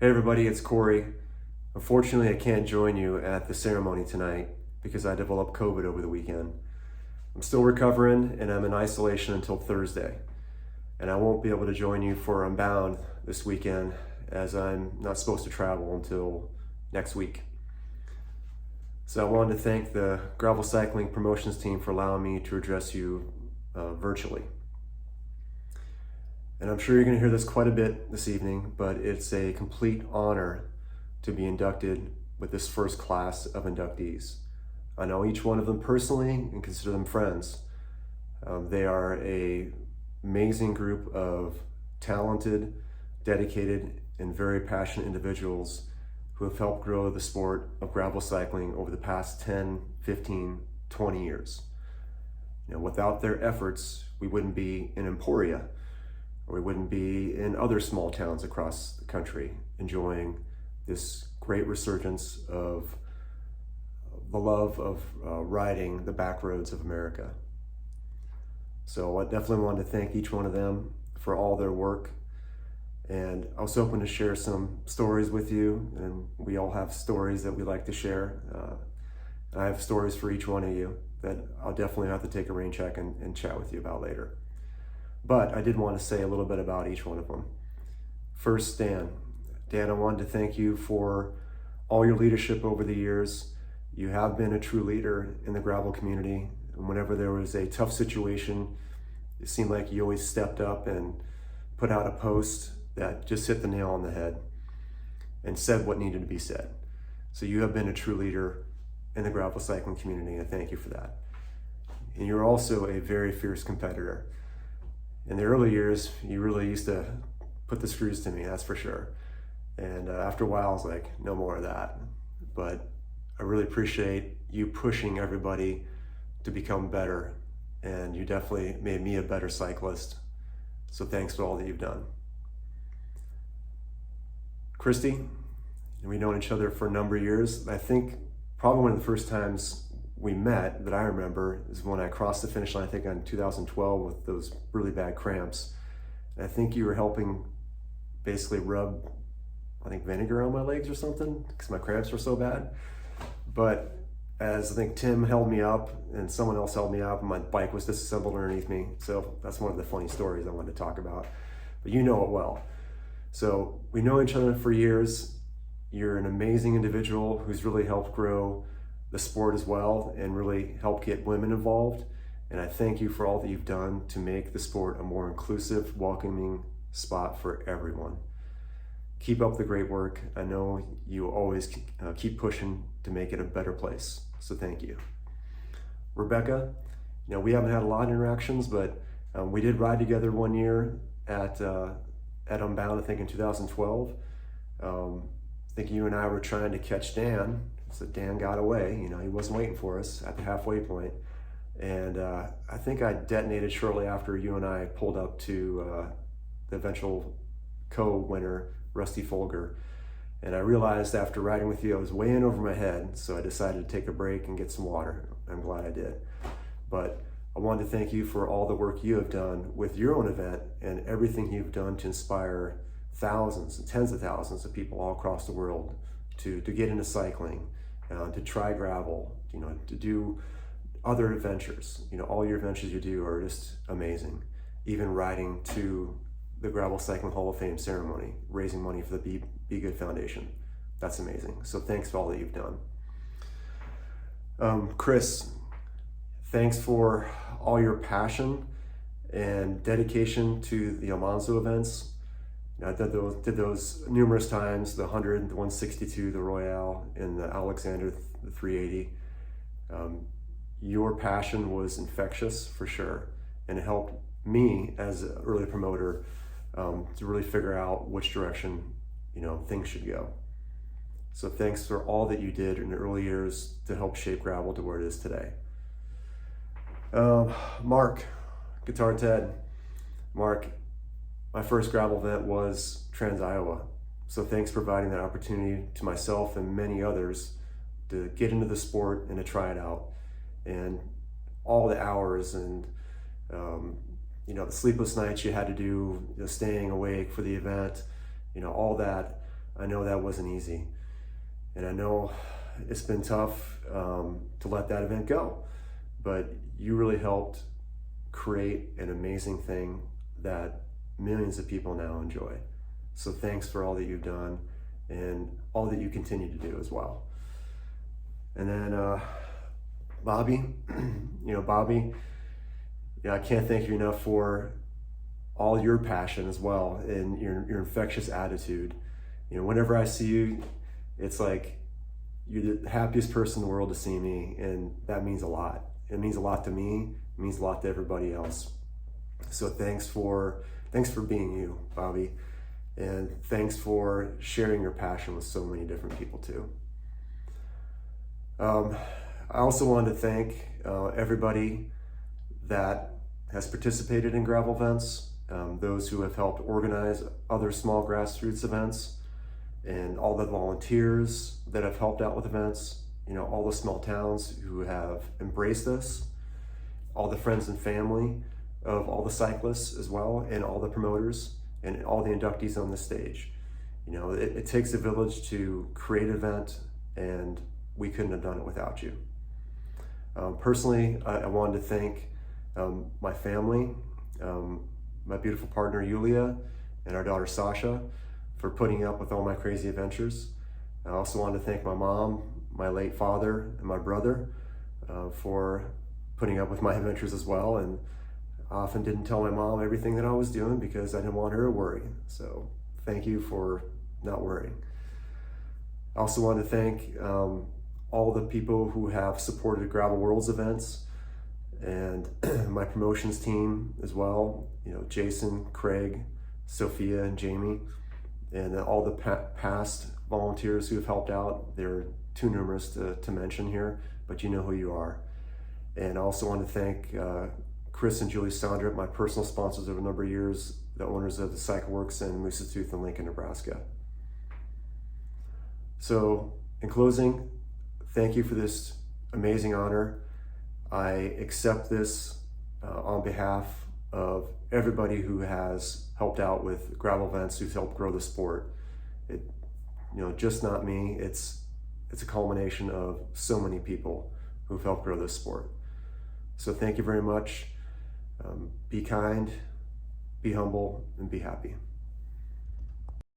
Hey everybody, it's Corey. Unfortunately, I can't join you at the ceremony tonight because I developed COVID over the weekend. I'm still recovering and I'm in isolation until Thursday. And I won't be able to join you for Unbound this weekend as I'm not supposed to travel until next week. So I wanted to thank the gravel cycling promotions team for allowing me to address you virtually. And I'm sure you're going to hear this quite a bit this evening, but it's a complete honor to be inducted with this first class of inductees. I know each one of them personally and consider them friends. They are an amazing group of talented, dedicated, and very passionate individuals who have helped grow the sport of gravel cycling over the past 10, 15, 20 years. Without their efforts, we wouldn't be in Emporia, or we wouldn't be in other small towns across the country enjoying this great resurgence of the love of riding the back roads of America. So I definitely wanted to thank each one of them for all their work. And I was hoping to share some stories with you, and we all have stories that we like to share. I have stories for each one of you that I'll definitely have to take a rain check and chat with you about later. But I did want to say a little bit about each one of them. First, Dan. Dan, I wanted to thank you for all your leadership over the years. You have been a true leader in the gravel community. And whenever there was a tough situation, it seemed like you always stepped up and put out a post that just hit the nail on the head and said what needed to be said. So you have been a true leader in the gravel cycling community, and I thank you for that. And you're also a very fierce competitor. In the early years, you really used to put the screws to me, that's for sure. And after a while, I was like, no more of that. But I really appreciate you pushing everybody to become better. And you definitely made me a better cyclist. So thanks for all that you've done. Christy, we've known each other for a number of years. I think probably one of the first times we met that I remember is when I crossed the finish line, I think in 2012 with those really bad cramps. And I think you were helping basically rub, I think, vinegar on my legs or something because my cramps were so bad. But as I think Tim held me up and someone else held me up and my bike was disassembled underneath me. So that's one of the funny stories I wanted to talk about, but you know it well. So we know each other for years. You're an amazing individual who's really helped grow the sport as well and really help get women involved. And I thank you for all that you've done to make the sport a more inclusive, welcoming spot for everyone. Keep up the great work. I know you always keep pushing to make it a better place. So thank you. Rebecca, we haven't had a lot of interactions, but we did ride together one year at Unbound, I think in 2012. I think you and I were trying to catch Dan. So Dan got away, he wasn't waiting for us at the halfway point. And I think I detonated shortly after you and I pulled up to the eventual co-winner, Rusty Folger. And I realized after riding with you, I was way in over my head. So I decided to take a break and get some water. I'm glad I did. But I wanted to thank you for all the work you have done with your own event and everything you've done to inspire thousands and tens of thousands of people all across the world to get into cycling, to try gravel, to do other adventures. All your adventures you do are just amazing. Even riding to the Gravel Cycling Hall of Fame ceremony, raising money for the Be Good Foundation. That's amazing. So thanks for all that you've done. Chris, thanks for all your passion and dedication to the Almanzo events. I did those numerous times, the 100, the 162, the Royale, and the Alexander, the 380. Your passion was infectious for sure, and it helped me as an early promoter to really figure out which direction things should go. So thanks for all that you did in the early years to help shape gravel to where it is today. Mark, Guitar Ted. Mark, my first gravel event was Trans-Iowa. So thanks for providing that opportunity to myself and many others to get into the sport and to try it out. And all the hours and the sleepless nights you had to do, staying awake for the event, all that I know that wasn't easy. And I know it's been tough to let that event go, but you really helped create an amazing thing that millions of people now enjoy. So thanks for all that you've done and all that you continue to do as well. And then Bobby, Bobby, I can't thank you enough for all your passion as well and your infectious attitude. Whenever I see you, it's like you're the happiest person in the world to see me, and that means a lot. It means a lot to me. It means a lot to everybody else. So thanks for being you, Bobby, and thanks for sharing your passion with so many different people too. I also wanted to thank everybody that has participated in gravel events, those who have helped organize other small grassroots events, and all the volunteers that have helped out with events, all the small towns who have embraced us, all the friends and family of all the cyclists as well, and all the promoters and all the inductees on the stage. It takes a village to create an event, and we couldn't have done it without you. Personally, I wanted to thank my family, my beautiful partner Yulia, and our daughter Sasha for putting up with all my crazy adventures. I also wanted to thank my mom, my late father, and my brother for putting up with my adventures as well. And I often didn't tell my mom everything that I was doing because I didn't want her to worry. So thank you for not worrying. I also want to thank all the people who have supported Gravel Worlds events and my promotions team as well. Jason, Craig, Sophia, and Jamie, and all the past volunteers who have helped out. They're too numerous to mention here, but you know who you are. And I also want to thank Chris and Julie Sondra, my personal sponsors over a number of years, the owners of the Cycle Works in Moosetooth and Lincoln, Nebraska. So in closing, thank you for this amazing honor. I accept this on behalf of everybody who has helped out with gravel events, who's helped grow the sport. Just not me. It's a culmination of so many people who've helped grow this sport. So thank you very much. Be kind, be humble, and be happy.